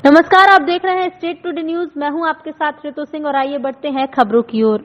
नमस्कार, आप देख रहे हैं स्टेट टुडे न्यूज। मैं हूं आपके साथ ऋतु सिंह और आइए बढ़ते हैं खबरों की ओर।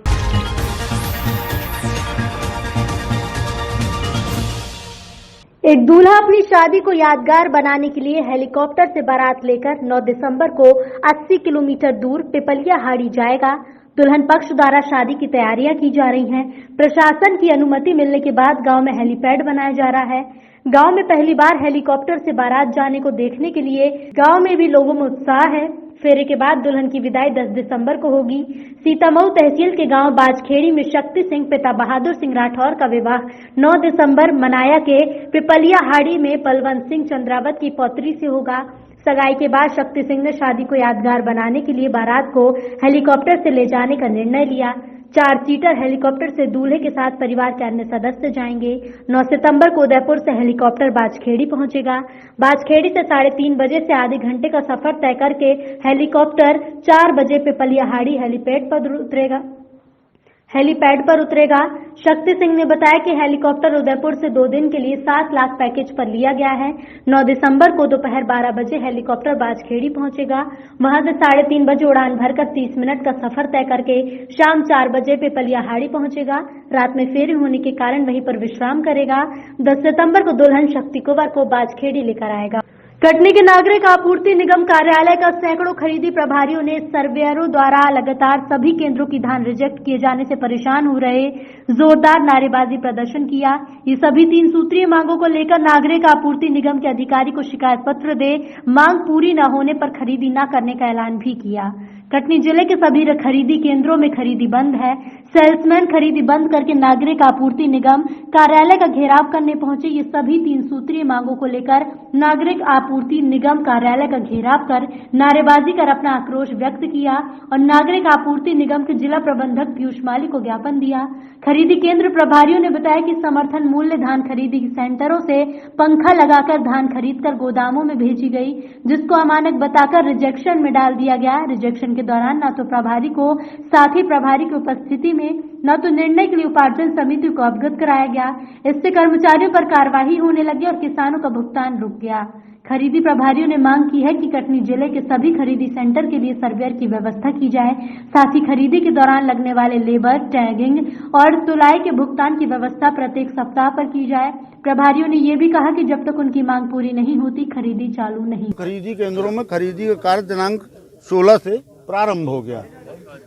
एक दूल्हा अपनी शादी को यादगार बनाने के लिए हेलीकॉप्टर से बारात लेकर 9 दिसंबर को 80 किलोमीटर दूर पिपलियाहाड़ी जाएगा। दुल्हन पक्ष द्वारा शादी की तैयारियां की जा रही हैं। प्रशासन की अनुमति मिलने के बाद गांव में हेलीपैड बनाया जा रहा है। गांव में पहली बार हेलीकॉप्टर से बारात जाने को देखने के लिए गांव में भी लोगों में उत्साह है। फेरे के बाद दुल्हन की विदाई 10 दिसंबर को होगी। सीतामऊ तहसील के गांव बाजखेड़ी में शक्ति सिंह पिता बहादुर सिंह राठौर का विवाह 9 दिसंबर मनाया के पिपलियाहाड़ी में बलवंत सिंह चंद्रावत की पौत्री से होगा। सगाई के बाद शक्ति सिंह ने शादी को यादगार बनाने के लिए बारात को हेलीकॉप्टर से ले जाने का निर्णय लिया। 4 सीटर हेलीकॉप्टर से दूल्हे के साथ परिवार के अन्य सदस्य जाएंगे। 9 सितंबर को उदयपुर से हेलीकॉप्टर बाजखेड़ी पहुंचेगा। बाजखेड़ी से 3:30 बजे से आधे घंटे का सफर तय करके हेलीकॉप्टर 4 बजे पिपलियाहाड़ी हेलीपैड पर उतरेगा। शक्ति सिंह ने बताया कि हेलीकॉप्टर उदयपुर से 2 दिन के लिए 7 लाख पैकेज पर लिया गया है। 9 दिसंबर को दोपहर 12 बजे हेलीकॉप्टर बाजखेड़ी पहुंचेगा। वहां से 3:30 बजे उड़ान भरकर 30 मिनट का सफर तय करके शाम 4 बजे पिपलियाहाड़ी पहुंचेगा। रात में फेरी होने के कारण वहीं पर विश्राम करेगा। 10 सितंबर को दुल्हन शक्ति कुंवर को बाजखेड़ी लेकर आएगा। कटनी के नागरिक आपूर्ति निगम कार्यालय का सैकड़ों खरीदी प्रभारियों ने सर्वेयरों द्वारा लगातार सभी केंद्रों की धान रिजेक्ट किए जाने से परेशान हो रहे जोरदार नारेबाजी प्रदर्शन किया। ये सभी 3 सूत्रीय मांगों को लेकर नागरिक आपूर्ति निगम के अधिकारी को शिकायत पत्र दे मांग पूरी न होने पर खरीदी न करने का ऐलान भी किया। कटनी जिले के सभी खरीदी केंद्रों में खरीदी बंद है। सेल्समैन खरीदी बंद करके नागरिक आपूर्ति निगम कार्यालय का घेराव करने पहुंचे। ये सभी 3 सूत्रीय मांगों को लेकर नागरिक आपूर्ति निगम कार्यालय का घेराव कर नारेबाजी कर अपना आक्रोश व्यक्त किया और नागरिक आपूर्ति निगम के जिला प्रबंधक पीयूष माली को ज्ञापन दिया। खरीदी केंद्र प्रभारियों ने बताया कि समर्थन मूल्य धान खरीदी सेंटरों से पंखा लगाकर धान खरीदकर गोदामों में भेजी गई, जिसको अमानक बताकर रिजेक्शन में डाल दिया गया। रिजेक्शन के दौरान न तो प्रभारी को साथ ही प्रभारी की उपस्थिति में न तो निर्णय के लिए उपार्जन समिति को अवगत कराया गया। इससे कर्मचारियों पर कार्रवाई होने लगी और किसानों का भुगतान रुक गया। खरीदी प्रभारियों ने मांग की है कि कटनी जिले के सभी खरीदी सेंटर के लिए सर्वेयर की व्यवस्था की जाए। साथ ही खरीदी के दौरान लगने वाले लेबर, टैगिंग और तुलाई के भुगतान की व्यवस्था प्रत्येक सप्ताह पर की जाए। प्रभारियों ने ये भी कहा कि जब तक उनकी मांग पूरी नहीं होती खरीदी चालू नहीं। खरीदी केंद्रों में खरीदी का कार्य दिनांक 16 से प्रारंभ हो गया।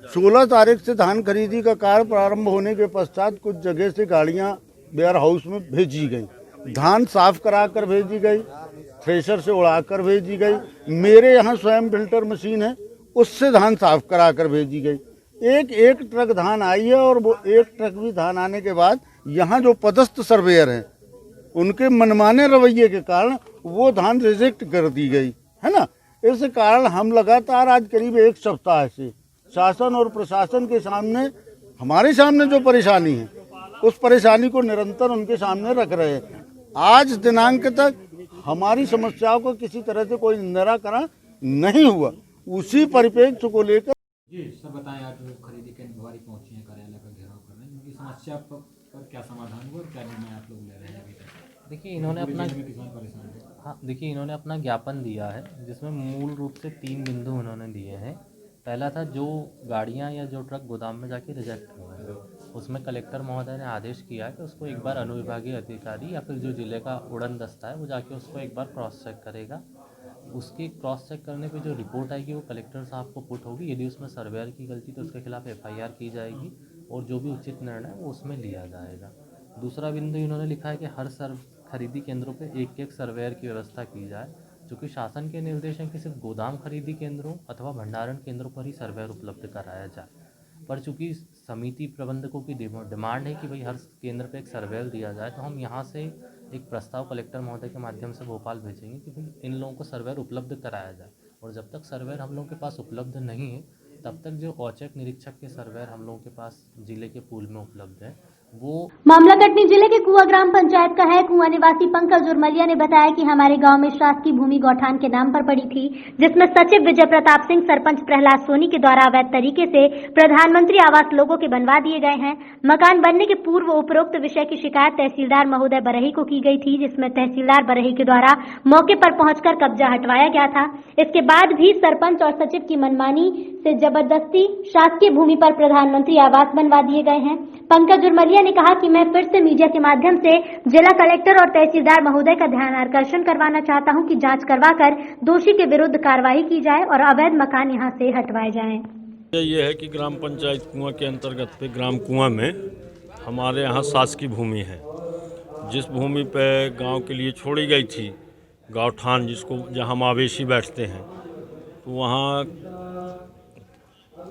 16 तारीख से धान खरीदी का कार्य प्रारंभ होने के पश्चात कुछ जगह से गाड़ियां वेयर हाउस में भेजी गई। धान साफ कराकर भेजी गई, थ्रेशर से उड़ाकर भेजी गई। मेरे यहाँ स्वयं फिल्टर मशीन है, उससे धान साफ कराकर भेजी गई। एक ट्रक धान आई है और वो एक ट्रक भी धान आने के बाद यहाँ जो पदस्थ सर्वेयर हैं उनके मनमाने रवैये के कारण वो धान रिजेक्ट कर दी गई है ना। इस कारण हम लगातार आज करीब 1 सप्ताह से शासन और प्रशासन के सामने हमारे सामने जो परेशानी है उस परेशानी को निरंतर उनके सामने रख रहे हैं। आज दिनांक तक हमारी समस्याओं को किसी तरह से कोई निराकरण नहीं हुआ। उसी परिप्रेक्ष्य को लेकर जी सर बताएं, आज खरीदी केंद्र प्रभारी पहुंचे हैं, कार्यालय का घेराव कर रहे हैं, उनकी समस्या पर क्या समाधान हुआ, क्या निर्णय आप लोग ले रहे हैं अभी तक? देखिए इन्होंने अपना किसान परेशान है। हाँ देखिए इन्होंने अपना ज्ञापन दिया है जिसमें मूल रूप से 3 बिंदु उन्होंने दिए हैं। पहला था जो गाड़ियाँ या जो ट्रक गोदाम में जाके रिजेक्ट हुए हैं उसमें कलेक्टर महोदय ने आदेश किया है कि उसको एक बार अनुविभागीय अधिकारी या फिर जो जिले का उड़न दस्ता है वो जाके उसको एक बार क्रॉस चेक करेगा। उसकी क्रॉस चेक करने पे जो रिपोर्ट आएगी वो कलेक्टर साहब को पुट होगी। यदि उसमें सर्वेयर की गलती तो उसके खिलाफ FIR की जाएगी और जो भी उचित निर्णय है वो उसमें लिया जाएगा। दूसरा बिंदु इन्होंने लिखा है कि हर खरीदी केंद्रों पे एक सर्वेयर की व्यवस्था की जाए, क्योंकि शासन के निर्देश हैं कि सिर्फ गोदाम खरीदी केंद्रों अथवा भंडारण केंद्रों पर ही सर्वेयर उपलब्ध कराया जाए। पर चूंकि समिति प्रबंधकों की डिमांड है कि भाई हर केंद्र पे एक सर्वेयर दिया जाए, तो हम यहाँ से एक प्रस्ताव कलेक्टर महोदय के माध्यम से भोपाल भेजेंगे कि भाई इन लोगों को सर्वेयर उपलब्ध कराया जाए। और जब तक सर्वेयर हम लोगों के पास उपलब्ध नहीं है तब तक जो औचक निरीक्षक के सर्वेयर हम लोगों के पास जिले के पूल में उपलब्ध है वो मामला कटनी जिले के कुआं ग्राम पंचायत का है। कुआं निवासी पंकज उर्मलिया ने बताया कि हमारे गांव में शासकीय भूमि गौठान के नाम पर पड़ी थी, जिसमें सचिव विजय प्रताप सिंह, सरपंच प्रहलाद सोनी के द्वारा अवैध तरीके से प्रधानमंत्री आवास लोगों के बनवा दिए गए हैं। मकान बनने के पूर्व उपरोक्त विषय की शिकायत तहसीलदार महोदय बरही को की गई थी, जिसमें तहसीलदार बरही के द्वारा मौके पर पहुंचकर कब्जा हटवाया गया था। इसके बाद भी सरपंच और सचिव की मनमानी से जबरदस्ती शासकीय भूमि पर प्रधानमंत्री आवास बनवा दिए गए हैं। पंकज उर्मलिया ने कहा कि मैं फिर से मीडिया के माध्यम से जिला कलेक्टर और तहसीलदार महोदय का ध्यान आकर्षण करवाना चाहता हूं कि जांच करवाकर दोषी के विरुद्ध कार्रवाई की जाए और अवैध मकान यहां से हटवाए जाएं। ये है कि ग्राम पंचायत कुआं के अंतर्गत पे ग्राम कुआं में हमारे यहाँ शासकीय भूमि है, जिस भूमि पे गांव के लिए छोड़ी गई थी गौठान, जिसको जहाँ मवेशी बैठते हैं, तो वहाँ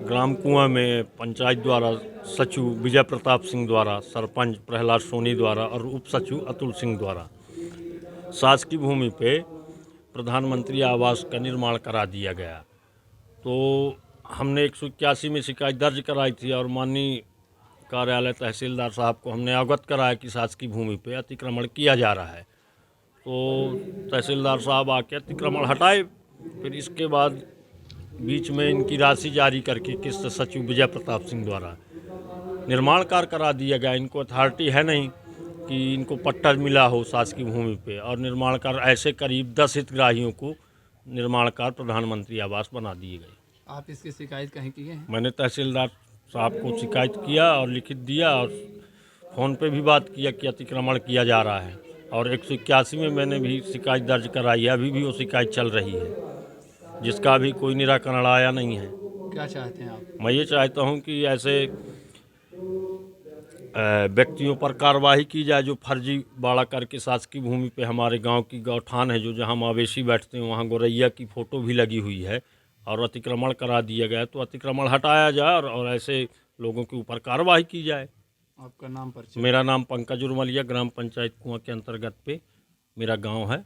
ग्राम कुआं में पंचायत द्वारा सचिव विजय प्रताप सिंह द्वारा, सरपंच प्रहलाद सोनी द्वारा और उप सचिव अतुल सिंह द्वारा शासकीय भूमि पे प्रधानमंत्री आवास का निर्माण करा दिया गया। तो हमने 181 में शिकायत दर्ज कराई थी और माननीय कार्यालय तहसीलदार साहब को हमने अवगत कराया कि शासकीय भूमि पे अतिक्रमण किया जा रहा है। तो तहसीलदार साहब आके अतिक्रमण हटाए। फिर इसके बाद बीच में इनकी राशि जारी करके किस्त सचिव विजय प्रताप सिंह द्वारा निर्माण कार्य करा दिया गया। इनको अथॉरिटी है नहीं कि इनको पट्टा मिला हो शासकीय भूमि पे, और निर्माण कार्य ऐसे करीब 10 हितग्राहियों को निर्माण कार्य प्रधानमंत्री आवास बना दिए गए। आप इसकी शिकायत कहीं की है? मैंने तहसीलदार साहब को शिकायत किया और लिखित दिया, और फ़ोन पे भी बात किया कि अतिक्रमण किया जा रहा है, और 181 में मैंने भी शिकायत दर्ज कराई है। अभी भी वो शिकायत चल रही है, जिसका अभी कोई निराकरण आया नहीं है। क्या चाहते हैं आप? मैं ये चाहता हूँ कि ऐसे व्यक्तियों पर कार्रवाई की जाए जो फर्जी बाड़ा करके शासकीय भूमि पे हमारे गांव की गौठान है, जो जहां मवेशी बैठते हैं, वहां गौरैया की फ़ोटो भी लगी हुई है और अतिक्रमण करा दिया गया। तो अतिक्रमण हटाया जाए और ऐसे लोगों के ऊपर कार्रवाई की जाए। आपका नाम परिचय? मेरा नाम पंकज उर्मलिया, ग्राम पंचायत कुआं के अंतर्गत पे मेरा गाँव है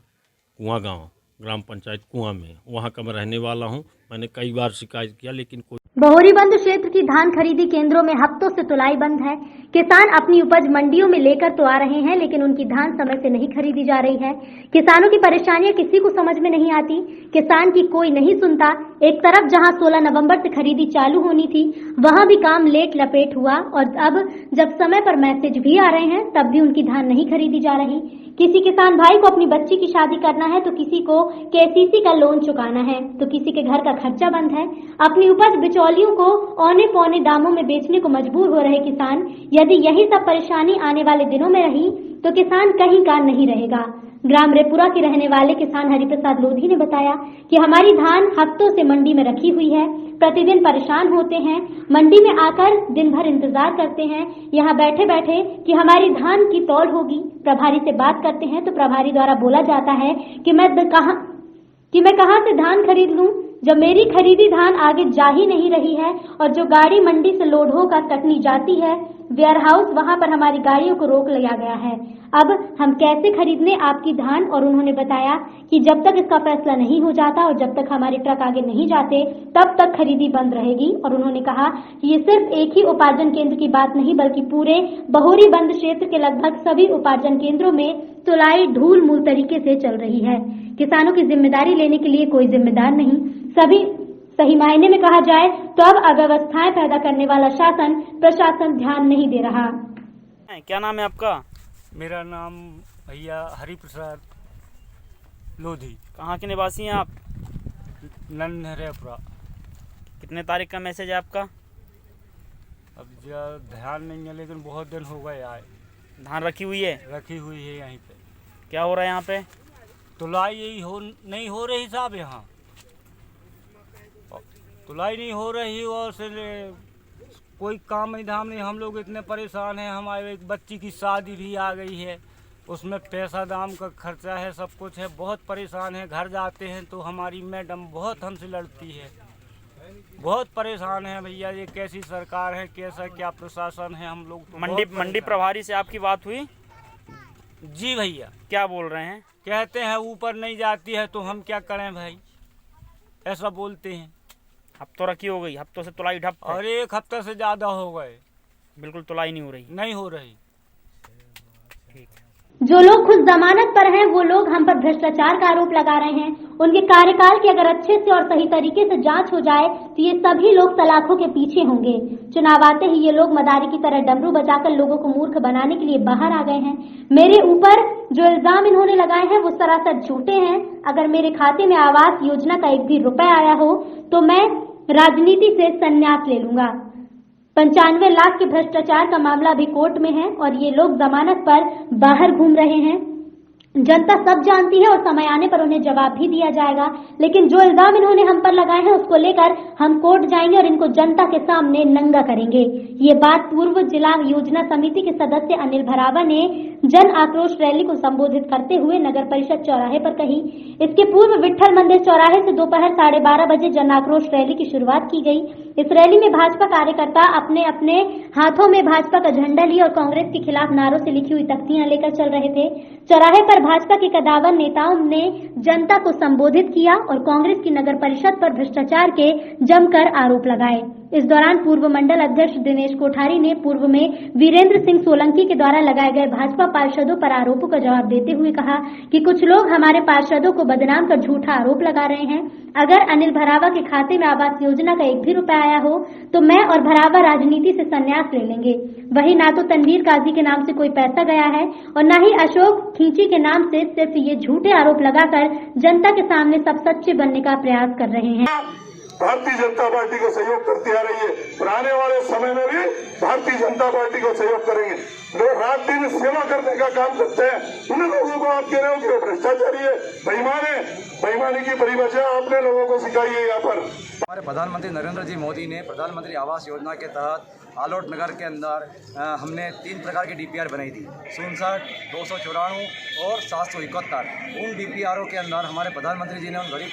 कुआं गाँव, ग्राम पंचायत कुआं में, वहाँ का मैं रहने वाला हूँ। मैंने कई बार शिकायत किया लेकिन कोई। बहोरीबंद क्षेत्र की धान खरीदी केंद्रों में हफ्तों से तुलाई बंद है। किसान अपनी उपज मंडियों में लेकर तो आ रहे हैं, लेकिन उनकी धान समय से नहीं खरीदी जा रही है। किसानों की परेशानियां किसी को समझ में नहीं आती, किसान की कोई नहीं सुनता। एक तरफ जहां 16 नवंबर से खरीदी चालू होनी थी, वहां भी काम लेट लपेट हुआ, और अब जब समय पर मैसेज भी आ रहे हैं, तब भी उनकी धान नहीं खरीदी जा रही। किसी किसान भाई को अपनी बच्ची की शादी करना है, तो किसी को केसीसी का लोन चुकाना है, तो किसी के घर का खर्चा बंद है। अपनी उपज बिचौलियों को औने पौने दामों में बेचने को मजबूर हो रहे किसान। यदि यही सब परेशानी आने वाले दिनों में रही तो किसान कहीं का नहीं रहेगा। ग्राम रेपुरा के रहने वाले किसान हरिप्रसाद लोधी ने बताया कि हमारी धान हफ्तों से मंडी में रखी हुई है, प्रतिदिन परेशान होते हैं, मंडी में आकर दिन भर इंतजार करते हैं, यहाँ बैठे बैठे कि हमारी धान की तौल होगी। प्रभारी से बात करते हैं तो प्रभारी द्वारा बोला जाता है कि मैं कहां से धान खरीद लूं, जब मेरी खरीदी धान आगे जा ही नहीं रही है, और जो गाड़ी मंडी से लोड होकर कटनी जाती है वेयर हाउस, वहां पर हमारी गाड़ियों को रोक लिया गया है। अब हम कैसे खरीदने आपकी धान? और उन्होंने बताया कि जब तक इसका फैसला नहीं हो जाता और जब तक हमारे ट्रक आगे नहीं जाते, तब तक खरीदी बंद रहेगी। और उन्होंने कहा कि ये सिर्फ एक ही उपार्जन केंद्र की बात नहीं, बल्कि पूरे बहोरीबंद क्षेत्र के लगभग सभी उपार्जन केंद्रों में तुलाई ढूल मूल तरीके से चल रही है। किसानों की जिम्मेदारी लेने के लिए कोई जिम्मेदार नहीं। सही मायने में कहा जाए तो अब अव्यवस्थाएं पैदा करने वाला शासन प्रशासन ध्यान नहीं दे रहा। क्या नाम है आपका? मेरा नाम भैया हरिप्रसाद लोधी। कहाँ के निवासी हैं आप? नन्हरेपुरा। कितने तारीख का मैसेज है आपका? अब ध्यान नहीं है, लेकिन बहुत दिन हो गए आए। धान रखी हुई है? रखी हुई है यहीं पे। क्या हो रहा है यहाँ पे? तुलाई नहीं हो रही साहब, यहाँ तुलाई नहीं हो रही, और से कोई काम धाम नहीं। हम लोग इतने परेशान हैं। हमारे एक बच्ची की शादी भी आ गई है, उसमें पैसा दाम का खर्चा है, सब कुछ है। बहुत परेशान है। घर जाते हैं तो हमारी मैडम बहुत हमसे लड़ती है। बहुत परेशान है भैया। ये कैसी सरकार है, कैसा क्या प्रशासन है? हम लोग मंडी प्रभारी से आपकी बात हुई? जी भैया। क्या बोल रहे हैं? कहते हैं ऊपर नहीं जाती है, तो हम क्या करें भाई, ऐसा बोलते हैं। हफ्तों रखी हो गई, हफ्तों से तुलाई ठप है। और एक हफ्ते से ज्यादा हो गए, बिल्कुल तुलाई नहीं हो रही। नहीं हो रही। ठीक है। जो लोग खुद जमानत पर हैं वो लोग हम पर भ्रष्टाचार का आरोप लगा रहे हैं। उनके कार्यकाल की अगर अच्छे से और सही तरीके से जांच हो जाए तो ये सभी लोग सलाखों के पीछे होंगे। चुनाव आते ही ये लोग मदारी की तरह डमरू बजाकर लोगों को मूर्ख बनाने के लिए बाहर आ गए हैं। मेरे ऊपर जो इल्जाम इन्होंने लगाए हैं वो सरासर झूठे हैं। अगर मेरे खाते में आवास योजना का एक भी रुपया आया हो तो मैं राजनीति से संन्यास ले लूंगा। 95 लाख के भ्रष्टाचार का मामला भी कोर्ट में है और ये लोग जमानत पर बाहर घूम रहे हैं। जनता सब जानती है और समय आने पर उन्हें जवाब भी दिया जाएगा। लेकिन जो इल्जाम इन्होंने हम पर लगाए हैं उसको लेकर हम कोर्ट जाएंगे और इनको जनता के सामने नंगा करेंगे। ये बात पूर्व जिला योजना समिति के सदस्य अनिल भरावा ने जन आक्रोश रैली को संबोधित करते हुए नगर परिषद चौराहे पर कही। इसके पूर्व विट्ठल मंदिर चौराहे से दोपहर 12:30 बजे जन आक्रोश रैली की शुरुआत की गई। इस रैली में भाजपा कार्यकर्ता अपने अपने हाथों में भाजपा का झंडा लिए और कांग्रेस के खिलाफ नारों से लिखी हुई तख्तियां लेकर चल रहे थे। चौराहे पर भाजपा के कदावर नेताओं ने जनता को संबोधित किया और कांग्रेस की नगर परिषद पर भ्रष्टाचार के जमकर आरोप लगाए। इस दौरान पूर्व मंडल अध्यक्ष दिनेश कोठारी ने पूर्व में वीरेंद्र सिंह सोलंकी के द्वारा लगाए गए भाजपा पार्षदों पर आरोपों का जवाब देते हुए कहा कि कुछ लोग हमारे पार्षदों को बदनाम कर झूठा आरोप लगा रहे हैं। अगर अनिल भरावा के खाते में आवास योजना का एक भी रुपया आया हो तो मैं और भरावा राजनीति से संन्यास ले लेंगे। वही ना तो तनवीर काजी के नाम से कोई पैसा गया है और न ही अशोक खींची के नाम से सिर्फ ये झूठे आरोप लगाकर जनता के सामने सब सच्चे बनने का प्रयास कर रहे हैं। भारतीय जनता पार्टी को सहयोग करती आ रही है और आने वाले समय में भी भारतीय जनता पार्टी को सहयोग करेंगे। जो रात दिन सेवा करने का काम करते हैं उन लोगों को आप कह रहे हो कि वो भ्रष्टाचारी है, बेईमान है। बेईमानी की परिभाषा आपने लोगों को सिखाई है। यहाँ पर हमारे प्रधानमंत्री नरेंद्र जी मोदी ने प्रधानमंत्री आवास योजना के तहत आलोट नगर के अंदर हमने 3 प्रकार की डीपीआर बनाई थी, 67, 294 और 771। उन डीपीआरों के अंदर हमारे प्रधानमंत्री जी ने उन गरीब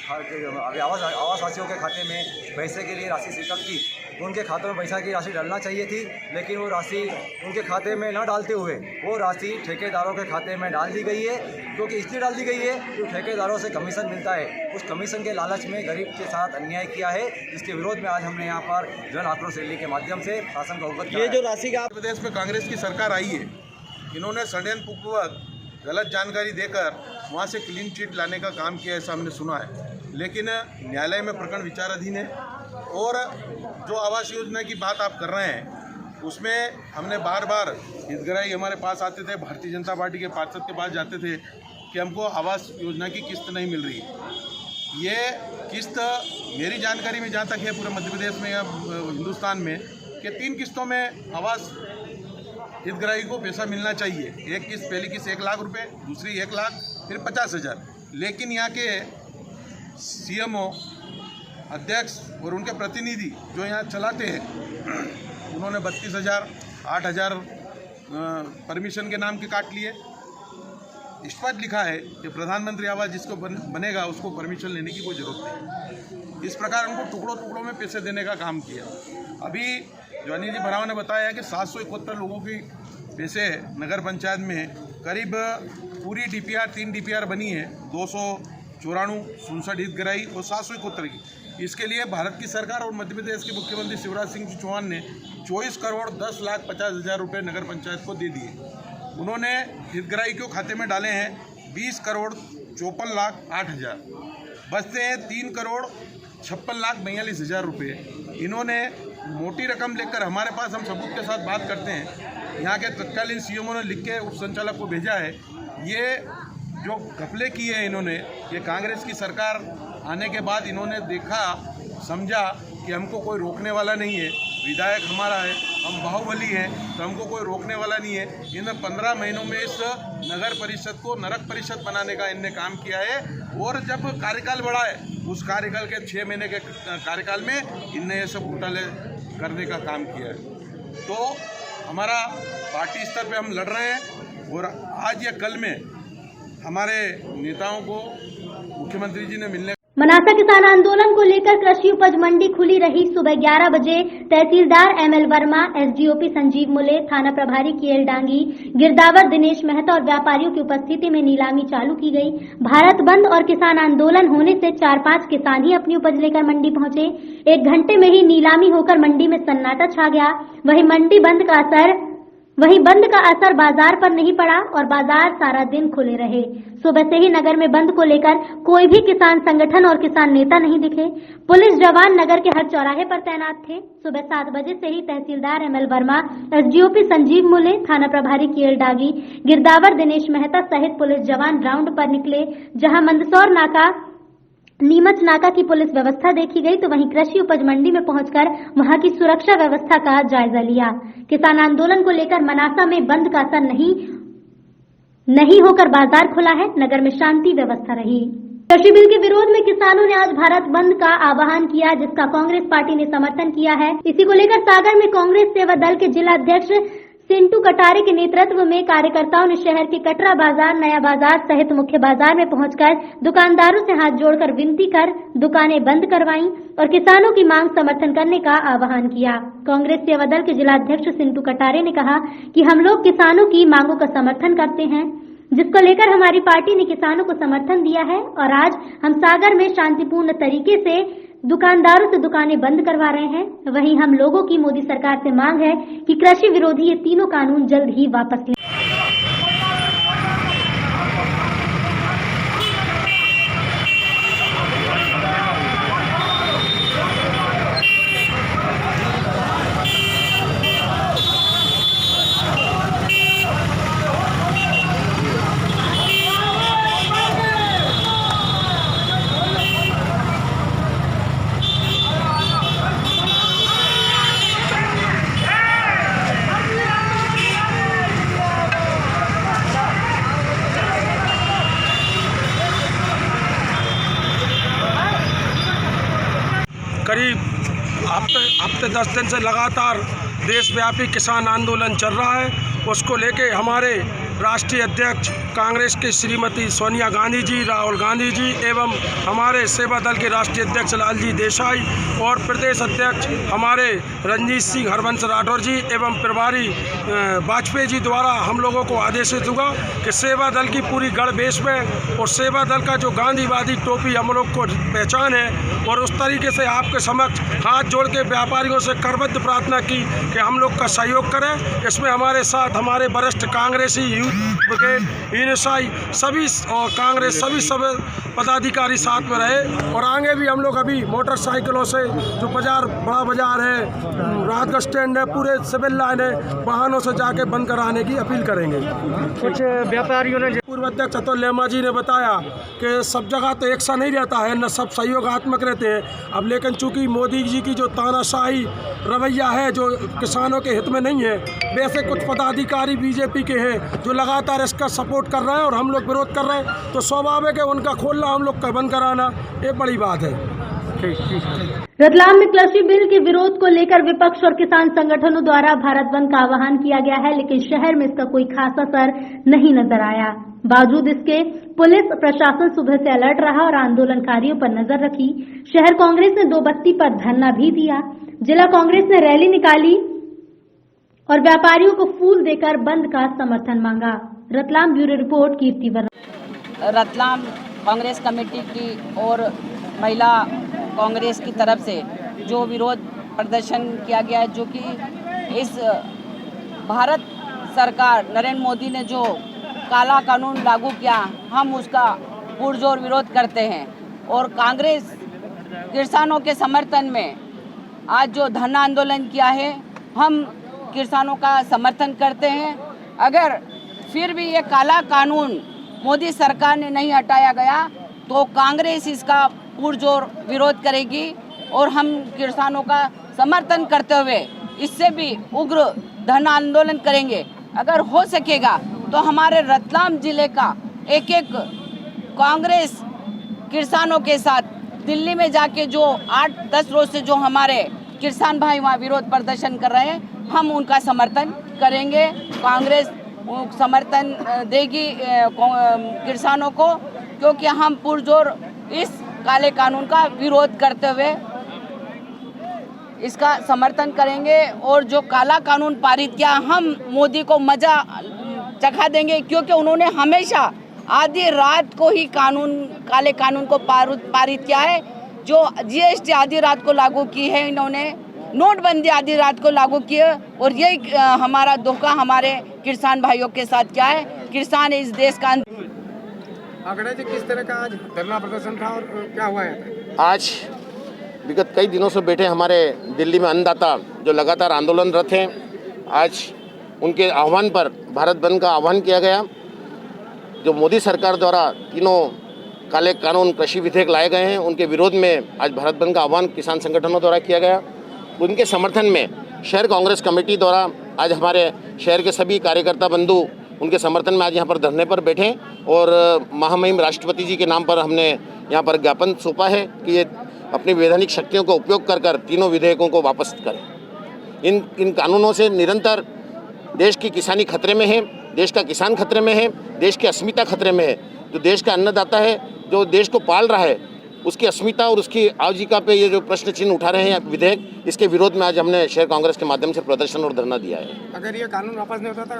आवासवासियों के खाते में पैसे के लिए राशि स्वीकृत की। उनके खातों में पैसा की राशि डालना चाहिए थी, लेकिन वो राशि उनके खाते में न डालते हुए वो राशि ठेकेदारों के खाते में डाल दी गई है। क्योंकि इसलिए डाल दी गई है कि ठेकेदारों से कमीशन मिलता है, उस कमीशन के लालच में गरीब के साथ अन्याय किया है। इसके विरोध में आज हमने यहाँ पर जन आक्रोश रैली के माध्यम से शासन का अवगत किया। ये जो राशि का प्रदेश में कांग्रेस की सरकार आई है, इन्होंने षड्यंत्रपूर्वक गलत जानकारी देकर वहाँ से क्लीन चिट लाने का काम किया, ऐसा हमने सुना है। लेकिन न्यायालय में प्रकरण विचाराधीन है। और जो आवास योजना की बात आप कर रहे हैं उसमें हमने बार बार हितग्राही हमारे पास आते थे, भारतीय जनता पार्टी के पार्षद के पास जाते थे कि हमको आवास योजना की किस्त नहीं मिल रही है। ये किस्त मेरी जानकारी में जहाँ तक है पूरे मध्य प्रदेश में या हिंदुस्तान में कि 3 किस्तों में आवास हितग्राही को पैसा मिलना चाहिए। एक किस्त, पहली किस्त 1 लाख रुपए, दूसरी 1 लाख, फिर 50,000। लेकिन यहाँ के सीएमओ, अध्यक्ष और उनके प्रतिनिधि जो यहाँ चलाते हैं उन्होंने 32,000, 8,000 परमिशन के नाम के काट लिए। स्पष्ट लिखा है कि प्रधानमंत्री आवास जिसको बनेगा उसको परमिशन लेने की कोई जरूरत नहीं। इस प्रकार उनको टुकड़ों टुकड़ों में पैसे देने का काम किया। अभी जो अनिल जी भरावा ने बताया है कि 771 लोगों की पैसे नगर पंचायत में करीब पूरी डीपीआर 3 डीपीआर बनी है, 294 67 हितग्राही और 771 की। इसके लिए भारत की सरकार और मध्य प्रदेश के मुख्यमंत्री शिवराज सिंह चौहान ने 24 करोड़ 10,50,000 रुपये नगर पंचायत को दे दिए। उन्होंने हितग्राही के खाते में डाले हैं 20 करोड़ 54,08,000। बचते हैं 3 करोड़ 56,42,000 रुपये। इन्होंने मोटी रकम लेकर हमारे पास, हम सबूत के साथ बात करते हैं, यहाँ के तत्कालीन सीएमओ ने लिख के उप संचालक को भेजा है। ये जो घपले किए हैं इन्होंने, ये कांग्रेस की सरकार आने के बाद इन्होंने देखा, समझा कि हमको कोई रोकने वाला नहीं है, विधायक हमारा है, हम बाहुबली हैं, तो हमको कोई रोकने वाला नहीं है। इन 15 महीनों में इस नगर परिषद को नरक परिषद बनाने का इनने काम किया है। और जब कार्यकाल बढ़ा है उस कार्यकाल के 6 महीने के कार्यकाल में इनने ये सब घोटाले करने का काम किया है। तो हमारा पार्टी स्तर पे हम लड़ रहे हैं और आज या कल में हमारे नेताओं को मुख्यमंत्री जी ने मिलने। मनासा किसान आंदोलन को लेकर कृषि उपज मंडी खुली रही। सुबह 11 बजे तहसीलदार ML वर्मा, SDOP संजीव मुले, थाना प्रभारी KL डांगी, गिरदावर दिनेश मेहता और व्यापारियों की उपस्थिति में नीलामी चालू की गई। भारत बंद और किसान आंदोलन होने से 4-5 किसान ही अपनी उपज लेकर मंडी पहुंचे। 1 घंटे में ही नीलामी होकर मंडी में सन्नाटा छा गया। वहीं मंडी बंद का असर वहीं बंद का असर बाजार पर नहीं पड़ा और बाजार सारा दिन खुले रहे। सुबह से ही नगर में बंद को लेकर कोई भी किसान संगठन और किसान नेता नहीं दिखे। पुलिस जवान नगर के हर चौराहे पर तैनात थे। सुबह 7 बजे से ही तहसीलदार ML वर्मा, SDOP संजीव मुले, थाना प्रभारी KL डागी, गिरदावर दिनेश मेहता सहित पुलिस जवान राउंड पर निकले। जहां मंदसौर नाका, नीमच नाका की पुलिस व्यवस्था देखी गई तो वहीं कृषि उपज मंडी में पहुंचकर वहां की सुरक्षा व्यवस्था का जायजा लिया। किसान आंदोलन को लेकर मनासा में बंद का असर नहीं होकर बाजार खुला है। नगर में शांति व्यवस्था रही। कृषि बिल के विरोध में किसानों ने आज भारत बंद का आह्वान किया, जिसका कांग्रेस पार्टी ने समर्थन किया है। इसी को लेकर सागर में कांग्रेस सेवा दल के जिला अध्यक्ष सिंटू कटारे के नेतृत्व में कार्यकर्ताओं ने शहर के कटरा बाजार, नया बाजार सहित मुख्य बाजार में पहुंचकर दुकानदारों से हाथ जोड़कर विनती कर दुकानें बंद करवाईं और किसानों की मांग समर्थन करने का आह्वान किया। कांग्रेस सेवा दल के जिला अध्यक्ष सिंटू कटारे ने कहा कि हम लोग किसानों की मांगों का समर्थन करते हैं, जिसको लेकर हमारी पार्टी ने किसानों को समर्थन दिया है और आज हम सागर में शांतिपूर्ण तरीके से दुकानदारों से दुकानें बंद करवा रहे हैं। वहीं हम लोगों की मोदी सरकार से मांग है कि कृषि विरोधी ये तीनों कानून जल्द ही वापस लें। करीब हफ्ते 10 दिन से लगातार देशव्यापी किसान आंदोलन चल रहा है। उसको लेके हमारे राष्ट्रीय अध्यक्ष कांग्रेस की श्रीमती सोनिया गांधी जी, राहुल गांधी जी एवं हमारे सेवा दल के राष्ट्रीय अध्यक्ष लालजी देसाई और प्रदेश अध्यक्ष हमारे रंजीत सिंह हरवंश राठौर जी एवं प्रभारी वाजपेयी जी द्वारा हम लोगों को आदेशित हुआ कि सेवा दल की पूरी गढ़वेश में और सेवा दल का जो गांधीवादी टोपी हम लोग को पहचान है और उस तरीके से आपके समक्ष हाथ जोड़ के व्यापारियों से करबद्ध प्रार्थना की कि हम लोग का सहयोग करें। इसमें हमारे साथ हमारे वरिष्ठ कांग्रेसी यूथ ब्रिगेड, ईएनएसआई सभी और कांग्रेस सभी पदाधिकारी साथ में रहे और आगे भी हम लोग अभी मोटरसाइकिलों से जो बाजार, बड़ा बाजार है, राहतगढ़ स्टैंड है, पूरे सिविल लाइन है, वाहनों से जाके बंद कराने की अपील करेंगे। कुछ व्यापारियों ने, पूर्व अध्यक्ष अतुल लेमा जी ने बताया कि सब जगह तो एक सा नहीं रहता है, न सब सहयोगात्मक रहते हैं। अब लेकिन चूंकि मोदी जी की जो तानाशाही रवैया है जो किसानों के हित में नहीं है, वैसे कुछ पदाधिकारी बीजेपी के हैं जो लगातार इसका सपोर्ट कर रहे हैं और हम लोग विरोध कर रहे हैं, तो स्वाभाविक है उनका खोलना, हम लोग का बंद कराना ये बड़ी बात है। रतलाम में कृषि बिल के विरोध को लेकर विपक्ष और किसान संगठनों द्वारा भारत बंद का आह्वान किया गया है, लेकिन शहर में इसका कोई खास असर नहीं नजर आया। बावजूद इसके पुलिस प्रशासन सुबह से अलर्ट रहा और आंदोलनकारियों पर नजर रखी। शहर कांग्रेस ने 2 बत्ती पर धरना भी दिया। जिला कांग्रेस ने रैली निकाली और व्यापारियों को फूल देकर बंद का समर्थन मांगा। रतलाम ब्यूरो रिपोर्ट कीर्ति वर्मा। रतलाम कांग्रेस कमेटी की और महिला कांग्रेस की तरफ से जो विरोध प्रदर्शन किया गया है, जो कि इस भारत सरकार नरेंद्र मोदी ने जो काला कानून लागू किया, हम उसका पुरजोर विरोध करते हैं और कांग्रेस किसानों के समर्थन में आज जो धरना आंदोलन किया है, हम किसानों का समर्थन करते हैं। अगर फिर भी ये काला कानून मोदी सरकार ने नहीं हटाया गया तो कांग्रेस इसका पुरजोर विरोध करेगी और हम किसानों का समर्थन करते हुए इससे भी उग्र धरना आंदोलन करेंगे। अगर हो सकेगा तो हमारे रतलाम जिले का एक कांग्रेस किसानों के साथ दिल्ली में जाके जो 8-10 रोज से जो हमारे किसान भाई वहाँ विरोध प्रदर्शन कर रहे हैं, हम उनका समर्थन करेंगे। कांग्रेस समर्थन देगी किसानों को, क्योंकि हम पुरजोर इस काले कानून का विरोध करते हुए इसका समर्थन करेंगे और जो काला कानून पारित किया, हम मोदी को मजा चखा देंगे, क्योंकि उन्होंने हमेशा आधी रात को ही काले कानून को पारित किया है। जो जीएसटी आधी रात को लागू की है इन्होंने, नोटबंदी आधी रात को लागू किए। और यही हमारा धोखा हमारे किसान भाइयों के साथ क्या है। किसान इस देश का आंकड़ा जी किस तरह का आज धरना प्रदर्शन था और क्या हुआ है? आज विगत कई दिनों से बैठे हमारे दिल्ली में अन्नदाता जो लगातार आंदोलनरत हैं, आज उनके आह्वान पर भारत बंद का आह्वान किया गया। जो मोदी सरकार द्वारा तीनों काले कानून कृषि विधेयक लाए गए हैं, उनके विरोध में आज भारत बंद का आह्वान किसान संगठनों द्वारा किया गया। उनके समर्थन में शहर कांग्रेस कमेटी द्वारा आज हमारे शहर के सभी कार्यकर्ता बंधु उनके समर्थन में आज यहाँ पर धरने पर बैठे और महामहिम राष्ट्रपति जी के नाम पर हमने यहाँ पर ज्ञापन सौंपा है कि ये अपनी वैधानिक शक्तियों का उपयोग कर तीनों विधेयकों को वापस करें। इन कानूनों से निरंतर देश की किसानी खतरे में है, देश का किसान खतरे में है, देश की अस्मिता खतरे में है। जो देश का अन्नदाता है, जो देश को पाल रहा है, उसकी अस्मिता और उसकी आजीविका पे ये जो प्रश्न चिन्ह उठा रहे हैं विधेयक, इसके विरोध में आज हमने शहर कांग्रेस के माध्यम से प्रदर्शन और धरना दिया है। अगर ये कानून वापस नहीं होता तो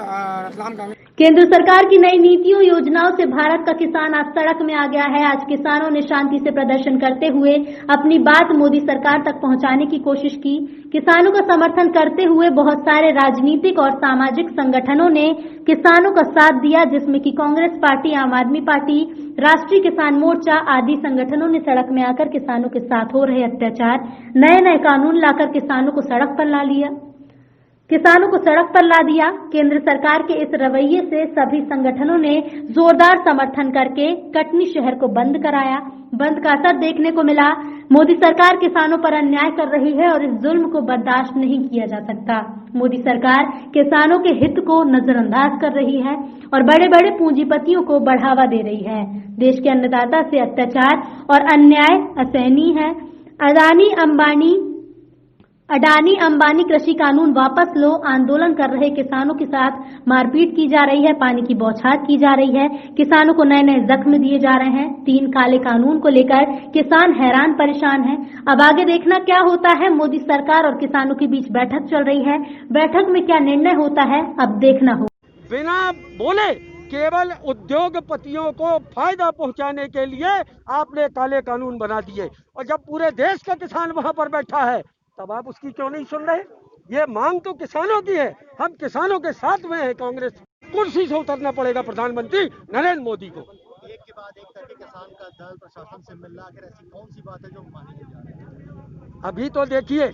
रतलाम कांग्रेस। केंद्र सरकार की नई नीतियों योजनाओं से भारत का किसान आज सड़क में आ गया है। आज किसानों ने शांति से प्रदर्शन करते हुए अपनी बात मोदी सरकार तक पहुंचाने की कोशिश की। किसानों का समर्थन करते हुए बहुत सारे राजनीतिक और सामाजिक संगठनों ने किसानों का साथ दिया, जिसमें कि कांग्रेस पार्टी, आम आदमी पार्टी, राष्ट्रीय किसान मोर्चा आदि संगठनों ने सड़क में आकर किसानों के साथ हो रहे अत्याचार, नए कानून लाकर किसानों को सड़क पर ला दिया। केंद्र सरकार के इस रवैये से सभी संगठनों ने जोरदार समर्थन करके कटनी शहर को बंद कराया। बंद का असर देखने को मिला। मोदी सरकार किसानों पर अन्याय कर रही है और इस जुल्म को बर्दाश्त नहीं किया जा सकता। मोदी सरकार किसानों के हित को नजरअंदाज कर रही है और बड़े बड़े पूंजीपतियों को बढ़ावा दे रही है। देश के अन्नदाता से अत्याचार और अन्याय असहनीय है। अडानी अंबानी कृषि कानून वापस लो आंदोलन कर रहे किसानों के साथ मारपीट की जा रही है, पानी की बौछार की जा रही है, किसानों को नए जख्म दिए जा रहे हैं। 3 काले कानून को लेकर किसान हैरान परेशान हैं। अब आगे देखना क्या होता है। मोदी सरकार और किसानों के बीच बैठक चल रही है। बैठक में क्या निर्णय होता है, अब देखना हो। बिना बोले केवल उद्योगपतियों को फायदा पहुंचाने के लिए आपने काले कानून बना दिए, और जब पूरे देश का किसान वहां पर बैठा है तब आप उसकी क्यों नहीं सुन रहे? ये मांग तो किसानों की है, हम किसानों के साथ में है। कांग्रेस कुर्सी से उतरना पड़ेगा प्रधानमंत्री नरेंद्र मोदी को। एक के बाद एक करके किसान का दल प्रशासन से मिल रहा है, ऐसी कौन सी बात है जो मानी नहीं जा रही? अभी तो देखिए,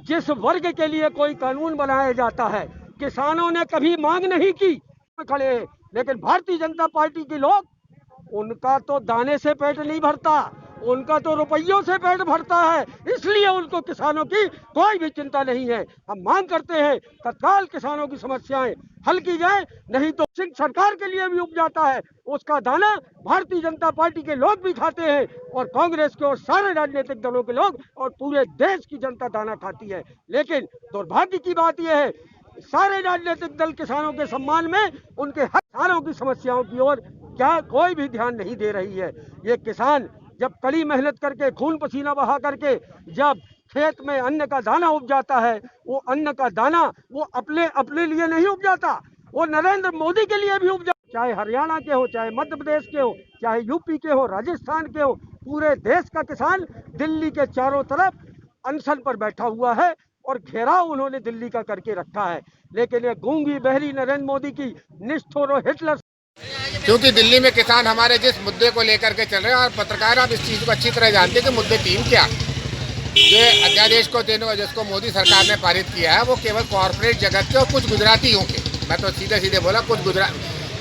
जिस वर्ग के लिए कोई कानून बनाया जाता है, किसानों ने कभी मांग नहीं की, खड़े हैं। लेकिन भारतीय जनता पार्टी के लोग, उनका तो दाने से पेट नहीं भरता, उनका तो रुपयों से पेट भरता है, इसलिए उनको किसानों की कोई भी चिंता नहीं है। हम मांग करते हैं तत्काल किसानों की समस्याएं हल की जाए, नहीं तो सिंह सरकार के लिए भी उग जाता है, उसका दाना भारतीय जनता पार्टी के लोग भी खाते हैं और कांग्रेस के और सारे राजनीतिक दलों के लोग और पूरे देश की जनता दाना खाती है। लेकिन दुर्भाग्य की बात यह है, सारे राजनीतिक दल किसानों के सम्मान में उनके हर किसानों की समस्याओं की ओर क्या कोई भी ध्यान नहीं दे रही है। ये किसान जब कड़ी मेहनत करके, खून पसीना बहा करके जब खेत में अन्न का दाना उग जाता है, वो अन्न का दाना वो अपने लिए नहीं उग जाता, वो नरेंद्र मोदी के लिए भी उग जाता। चाहे हरियाणा के हो, चाहे मध्य प्रदेश के हो, चाहे यूपी के हो, राजस्थान के हो, पूरे देश का किसान दिल्ली के चारों तरफ अनशन पर बैठा हुआ है और घेराव उन्होंने दिल्ली का करके रखा है। लेकिन ये गूंगी बहरी नरेंद्र मोदी की निष्ठुर और हिटलर, क्योंकि दिल्ली में किसान हमारे जिस मुद्दे को लेकर के चल रहे हैं, और पत्रकार आप इस चीज़ को अच्छी तरह जानते हैं कि मुद्दे 3 क्या, ये अध्यादेश को जिसको मोदी सरकार ने पारित किया है वो केवल कॉर्पोरेट जगत के और कुछ गुजरातियों के, मैं तो सीधे बोला कुछ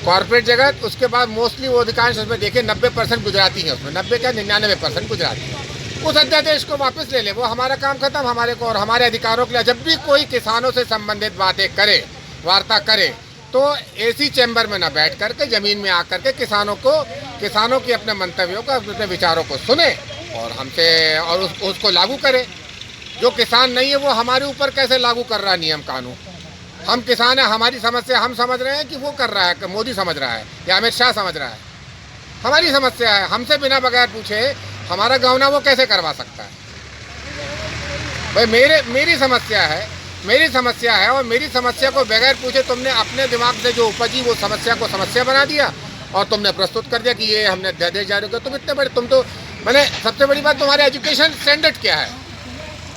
कॉर्पोरेट जगत, उसके बाद मोस्टली वो अधिकांश उसमें देखिए 90% गुजराती है, उसमें 90 क्या 99% गुजराती है। उस अध्यादेश को वापस ले लें, वो हमारा काम खत्म, हमारे को और हमारे अधिकारों के लिए जब भी कोई किसानों से संबंधित बातें करे, वार्ता करे, तो एसी चैम्बर में ना बैठ करके जमीन में आकर के किसानों की अपने मंतव्यों को, अपने विचारों को सुने और हमसे और उसको लागू करे। जो किसान नहीं है वो हमारे ऊपर कैसे लागू कर रहा है नियम कानून? हम किसान हैं, हमारी समस्या हम समझ रहे हैं कि वो कर रहा है, कि मोदी समझ रहा है या अमित शाह समझ रहा है? हमारी समस्या है, हमसे बिना बगैर पूछे हमारा गौना वो कैसे करवा सकता है? भाई मेरी समस्या है और मेरी समस्या को बगैर पूछे तुमने अपने दिमाग से जो उपजी वो समस्या को समस्या बना दिया और तुमने प्रस्तुत कर दिया कि ये हमने अध्यादेश जारी किया। तुम इतने बड़े, तुम तो मैंने सबसे बड़ी बात, तुम्हारे एजुकेशन स्टैंडर्ड क्या है?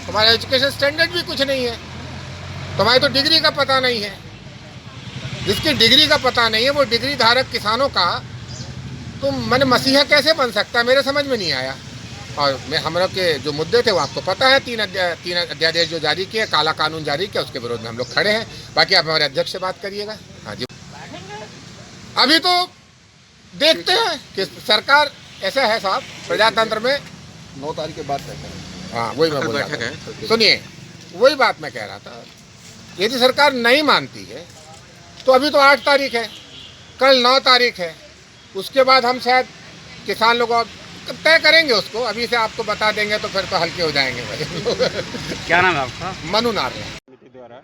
तुम्हारा एजुकेशन स्टैंडर्ड भी कुछ नहीं है, तुम्हारी तो डिग्री का पता नहीं है। जिसकी डिग्री का पता नहीं है वो डिग्री धारक किसानों का तो मैंने मसीहा कैसे बन सकता है, मेरे समझ में नहीं आया। और हम लोग के जो मुद्दे थे वो आपको पता है, तीन अध्यादेश जो जारी किए, काला कानून जारी किया, उसके विरोध में हम लोग खड़े हैं। बाकी आप हमारे अध्यक्ष से बात करिएगा। हाँ जी, अभी तो देखते हैं कि सरकार ऐसा है साहब, प्रजातंत्र में 9 तारीख के बाद कहते हैं। हाँ वही मैं बोल रहा था। सुनिए, वही बात मैं कह रहा था, यदि सरकार नहीं मानती है तो अभी तो 8 तारीख है, कल 9 तारीख है, उसके बाद हम शायद किसान लोगों तय करेंगे उसको। अभी से आपको बता देंगे तो फिर तो हल्के हो जाएंगे भाई। क्या नाम है आपका? मनु नारे समिति द्वारा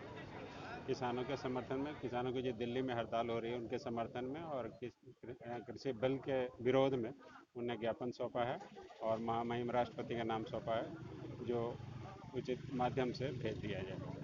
किसानों के समर्थन में, किसानों की जो दिल्ली में हड़ताल हो रही है उनके समर्थन में और कृषि बिल के विरोध में उन्हें ज्ञापन सौंपा है और महामहिम राष्ट्रपति का नाम सौंपा है, जो उचित माध्यम से भेज दिया जाए।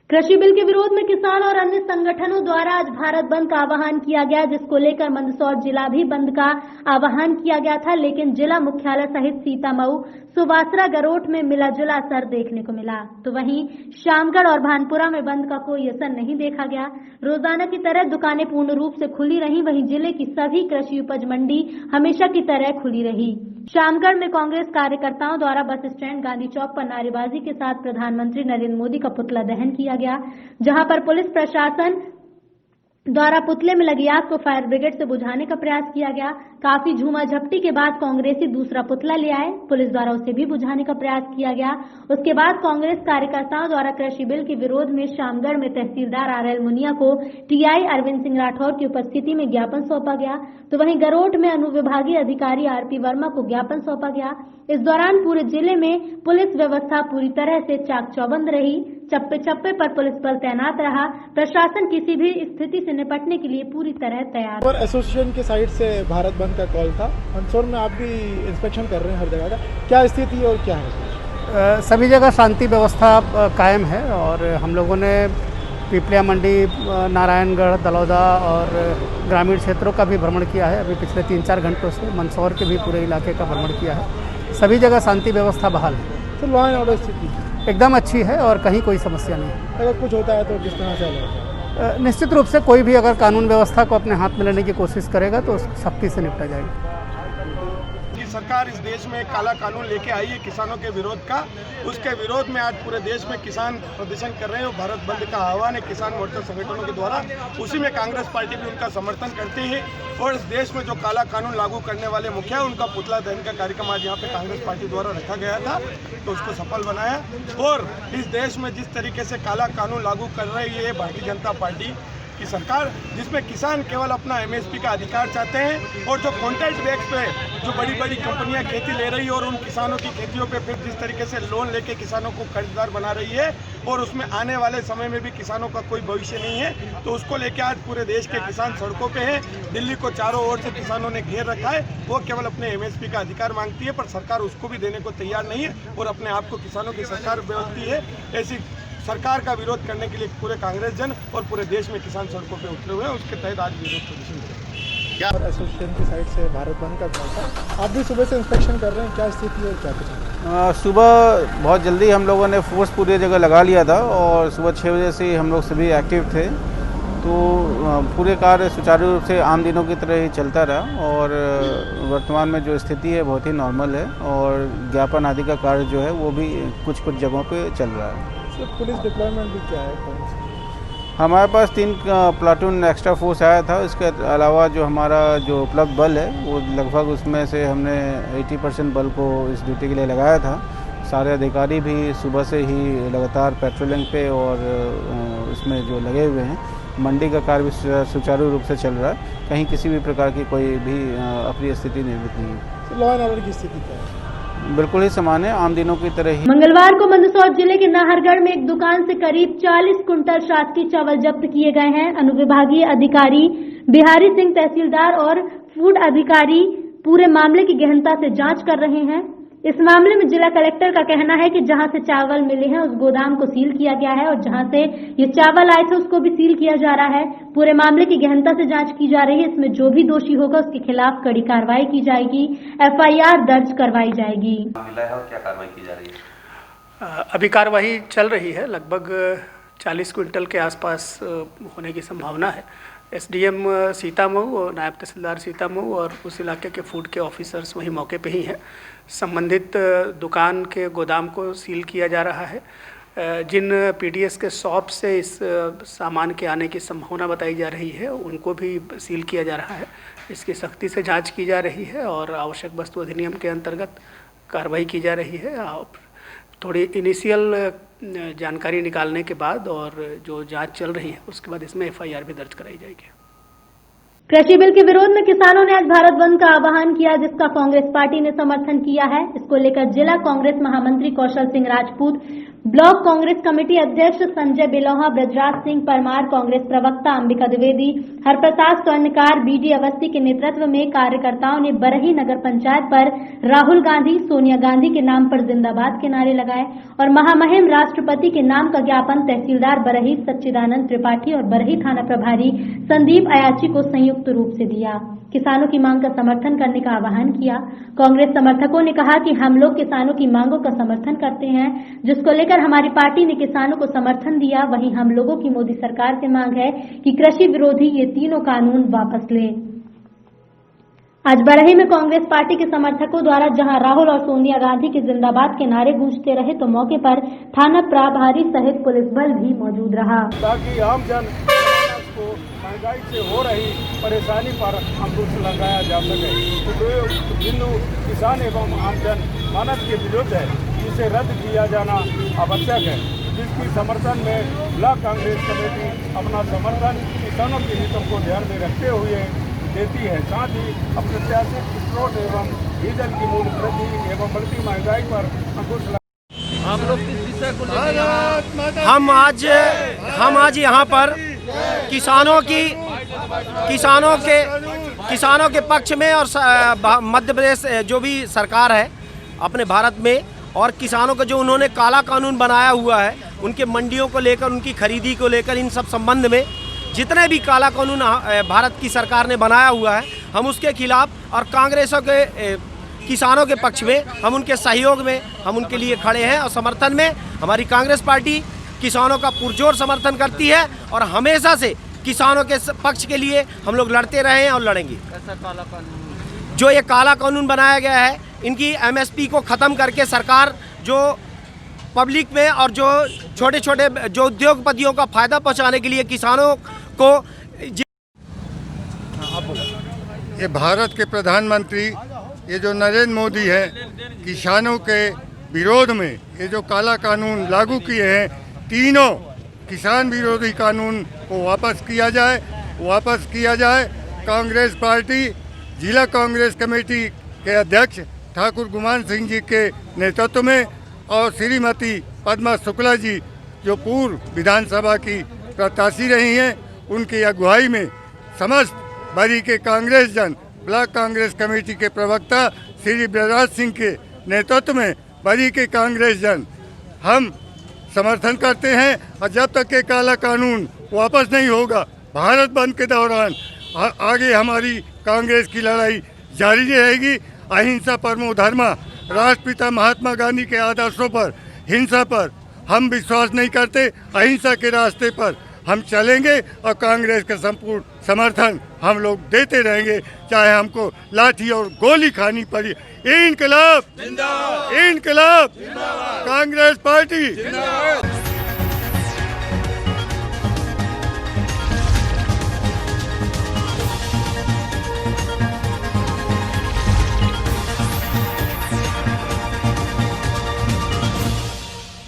कृषि बिल के विरोध में किसान और अन्य संगठनों द्वारा आज भारत बंद का आह्वान किया गया, जिसको लेकर मंदसौर जिला भी बंद का आह्वान किया गया था। लेकिन जिला मुख्यालय सहित सीतामऊ, सुवासरा, गरोठ में मिला जुला असर देखने को मिला। तो वहीं शामगढ़ और भानपुरा में बंद का कोई असर नहीं देखा गया। रोजाना की तरह दुकानें पूर्ण रूप से खुली रही, वहीं जिले की सभी कृषि उपज मंडी हमेशा की तरह खुली रही। शामगढ़ में कांग्रेस कार्यकर्ताओं द्वारा बस स्टैंड, गांधी चौक पर नारेबाजी के साथ प्रधानमंत्री नरेंद्र मोदी का पुतला दहन किया गया, जहां पर पुलिस प्रशासन द्वारा पुतले में लगी आग को फायर ब्रिगेड से बुझाने का प्रयास किया गया। काफी झूमा झपटी के बाद कांग्रेसी दूसरा पुतला ले आए, पुलिस द्वारा उसे भी बुझाने का प्रयास किया गया। उसके बाद कांग्रेस कार्यकर्ताओं द्वारा कृषि बिल के विरोध में शामगढ़ में तहसीलदार RL मुनिया को TI अरविंद सिंह राठौर की उपस्थिति में ज्ञापन सौंपा गया। तो वहीं गरोठ में अनुविभागीय अधिकारी RP वर्मा को ज्ञापन सौंपा गया। इस दौरान पूरे जिले में पुलिस व्यवस्था पूरी तरह से चाक चौबंद रही, चप्पे चप्पे पर पुलिस बल तैनात रहा। प्रशासन किसी भी स्थिति से निपटने के लिए पूरी तरह तैयार। और एसोसिएशन की साइड से भारत बंद का कॉल था। मंदसौर में आप भी इंस्पेक्शन कर रहे हैं हर जगह का, क्या स्थिति और क्या है? सभी जगह शांति व्यवस्था कायम है और हम लोगों ने पिपलिया मंडी, नारायणगढ़, दलौदा और ग्रामीण क्षेत्रों का भी भ्रमण किया है। अभी पिछले 3-4 घंटों से मंदसौर के भी पूरे इलाके का भ्रमण किया है। सभी जगह शांति व्यवस्था बहाल है। तो लॉ एंड ऑर्डर स्थिति एकदम अच्छी है और कहीं कोई समस्या नहीं है। अगर कुछ होता है तो किस तरह से होता है? निश्चित रूप से कोई भी अगर कानून व्यवस्था को अपने हाथ में लेने की कोशिश करेगा तो सख्ती से निपटा जाएगा। सरकार इस देश में एक काला कानून लेके आई है किसानों के विरोध का, उसके विरोध में आज पूरे देश में किसान प्रदर्शन कर रहे हैं। भारत बंद का आह्वान है किसान मोर्चा संगठनों के द्वारा, उसी में कांग्रेस पार्टी भी उनका समर्थन करती है। और इस देश में जो काला कानून लागू करने वाले मुखिया, उनका पुतला दहन का कार्यक्रम आज यहाँ पे कांग्रेस पार्टी द्वारा रखा गया था, तो उसको सफल बनाया। और इस देश में जिस तरीके से काला कानून लागू कर रही है भारतीय जनता पार्टी की सरकार, जिसमें किसान केवल अपना MSP का अधिकार चाहते हैं और जो कॉन्ट्रैक्ट बेस पे जो बड़ी बड़ी कंपनियां खेती ले रही है और उन किसानों की खेतियों पे फिर जिस तरीके से लोन लेके किसानों को कर्जदार बना रही है और उसमें आने वाले समय में भी किसानों का कोई भविष्य नहीं है, तो उसको लेके आज पूरे देश के किसान सड़कों पे हैं। दिल्ली को चारों ओर से किसानों ने घेर रखा है, वो केवल अपने MSP का अधिकार मांगती है, पर सरकार उसको भी देने को तैयार नहीं है और अपने आप को किसानों की सरकार बोलती है। ऐसी सरकार का विरोध करने के लिए पूरे कांग्रेस जन और पूरे देश में किसान सड़कों पे उतरे हुए हैं, उसके तहत आज विरोध प्रदर्शन करेंगे। और एसोसिएशन की साइड से भारत बंद का कॉल था, आप भी सुबह से इंस्पेक्शन कर रहे हैं, क्या स्थिति है और क्या कुछ? सुबह बहुत जल्दी हम लोगों ने फोर्स पूरी जगह लगा लिया था और सुबह 6 बजे से हम लोग सभी एक्टिव थे, तो पूरे कार्य सुचारू रूप से आम दिनों की तरह ही चलता रहा और वर्तमान में जो स्थिति है बहुत ही नॉर्मल है और ज्ञापन आदि का कार्य जो है वो भी कुछ जगहों पे चल रहा है। पुलिस डिप्लॉयमेंट भी क्या है? हमारे पास 3 प्लाटून एक्स्ट्रा फोर्स आया था, इसके अलावा जो हमारा जो उपलब्ध बल है वो लगभग उसमें से हमने 80% बल को इस ड्यूटी के लिए लगाया था। सारे अधिकारी भी सुबह से ही लगातार पेट्रोलिंग पे और इसमें जो लगे हुए हैं। मंडी का कार्य भी सुचारू रूप से चल रहा है, कहीं किसी भी प्रकार की कोई भी अप्रिय स्थिति निर्मित नहीं है। लॉ एंड ऑर्डर की स्थिति क्या है? बिल्कुल ही समान है, आम दिनों की तरह ही। मंगलवार को मंदसौर जिले के नाहरगढ़ में एक दुकान से करीब 40 कुंटल शासकीय चावल जब्त किए गए हैं। अनुविभागीय अधिकारी बिहारी सिंह, तहसीलदार और फूड अधिकारी पूरे मामले की गहनता से जांच कर रहे हैं। इस मामले में जिला कलेक्टर का कहना है कि जहां से चावल मिले हैं उस गोदाम को सील किया गया है और जहां से ये चावल आए थे उसको भी सील किया जा रहा है। पूरे मामले की गहनता से जांच की जा रही है। इसमें जो भी दोषी होगा उसके खिलाफ कड़ी कार्रवाई की जाएगी, FIR दर्ज करवाई जाएगी। मिला है और क्या कार्रवाई की जा रही है? अभी कार्रवाई चल रही है, लगभग 40 क्विंटल के आसपास होने की संभावना है। एसडीएम सीतामऊ और नायब तहसीलदार सीतामऊ और उस इलाके के फूड के ऑफिसर्स वहीं मौके पे ही हैं। संबंधित दुकान के गोदाम को सील किया जा रहा है। जिन पीडीएस के शॉप से इस सामान के आने की संभावना बताई जा रही है उनको भी सील किया जा रहा है। इसकी सख्ती से जांच की जा रही है और आवश्यक वस्तु अधिनियम के अंतर्गत कार्रवाई की जा रही है। थोड़ी इनिशियल जानकारी निकालने के बाद और जो जांच चल रही है उसके बाद इसमें एफआईआर भी दर्ज कराई जाएगी। कृषि बिल के विरोध में किसानों ने आज भारत बंद का आह्वान किया, जिसका कांग्रेस पार्टी ने समर्थन किया है। इसको लेकर जिला कांग्रेस महामंत्री कौशल सिंह राजपूत, ब्लॉक कांग्रेस कमेटी अध्यक्ष संजय बिलोहा, ब्रजराज सिंह परमार, कांग्रेस प्रवक्ता अंबिका द्विवेदी, हरप्रसाद स्वर्णकार, बीडी अवस्थी के नेतृत्व में कार्यकर्ताओं ने बरही नगर पंचायत पर राहुल गांधी, सोनिया गांधी के नाम पर जिंदाबाद के नारे लगाए और महामहिम राष्ट्रपति के नाम का ज्ञापन तहसीलदार बरही सच्चिदानंद त्रिपाठी और बरही थाना प्रभारी संदीप अयाची को संयुक्त रूप से दिया। किसानों की मांग का समर्थन करने का आह्वान किया। कांग्रेस समर्थकों ने कहा कि हम लोग किसानों की मांगों का समर्थन करते हैं, जिसको लेकर हमारी पार्टी ने किसानों को समर्थन दिया। वहीं हम लोगों की मोदी सरकार से मांग है कि कृषि विरोधी ये तीनों कानून वापस लें। आज बरही में कांग्रेस पार्टी के समर्थकों द्वारा जहां राहुल और सोनिया गांधी के जिंदाबाद के नारे गूंजते रहे, तो मौके पर थाना प्रभारी सहित पुलिस बल भी मौजूद रहा, ताकि आम जन को महंगाई से हो रही परेशानी पर अंकुश लगाया जा सके। तो हिंदू किसान एवं आमजन मानव के विरुद्ध है, जिसे रद्द किया जाना आवश्यक है, जिसकी समर्थन में ब्लॉक कांग्रेस कमेटी अपना समर्थन किसानों के हितों को ध्यान में रखते हुए देती है। साथ ही अप्रत्याशित पेट्रोल एवं डीजल की मूल्य वृद्धि एवं बढ़ती महंगाई पर अंकुश आप लोग किस विषय को लेकर हम आज यहाँ पर किसानों के पक्ष में और मध्य प्रदेश जो भी सरकार है अपने भारत में, और किसानों का जो उन्होंने काला कानून बनाया हुआ है उनके मंडियों को लेकर, उनकी खरीदी को लेकर, इन सब संबंध में जितने भी काला कानून भारत की सरकार ने बनाया हुआ है हम उसके खिलाफ और कांग्रेसों के किसानों के पक्ष में हम उनके सहयोग में हम उनके लिए खड़े हैं और समर्थन में हमारी कांग्रेस पार्टी किसानों का पुरजोर समर्थन करती है और हमेशा से किसानों के पक्ष के लिए हम लोग लड़ते रहे हैं और लड़ेंगे। ऐसा काला कानून जो ये काला कानून बनाया गया है, इनकी एमएसपी को ख़त्म करके सरकार जो पब्लिक में और जो छोटे छोटे जो उद्योगपतियों का फ़ायदा पहुंचाने के लिए किसानों को ये भारत के प्रधानमंत्री ये जो नरेंद्र मोदी है, किसानों के विरोध में ये जो काला कानून लागू किए हैं, तीनों किसान विरोधी कानून को वापस किया जाए। कांग्रेस पार्टी जिला कांग्रेस कमेटी के अध्यक्ष ठाकुर गुमान सिंह जी के नेतृत्व में और श्रीमती पद्मा शुक्ला जी जो पूर्व विधानसभा की प्रत्याशी रही हैं, उनकी अगुवाई में समस्त बरी के कांग्रेस जन ब्लॉक कांग्रेस कमेटी के प्रवक्ता श्री ब्रजराज सिंह के नेतृत्व में बरी के कांग्रेस जन हम समर्थन करते हैं। और जब तक के काला कानून वापस नहीं होगा, भारत बंद के दौरान आगे हमारी कांग्रेस की लड़ाई जारी रहेगी। अहिंसा परमो धर्मा, राष्ट्रपिता महात्मा गांधी के आदर्शों पर, हिंसा पर हम विश्वास नहीं करते। अहिंसा के रास्ते पर हम चलेंगे और कांग्रेस का संपूर्ण समर्थन हम लोग देते रहेंगे, चाहे हमको लाठी और गोली खानी पड़ी। इनकलाब, कांग्रेस पार्टी।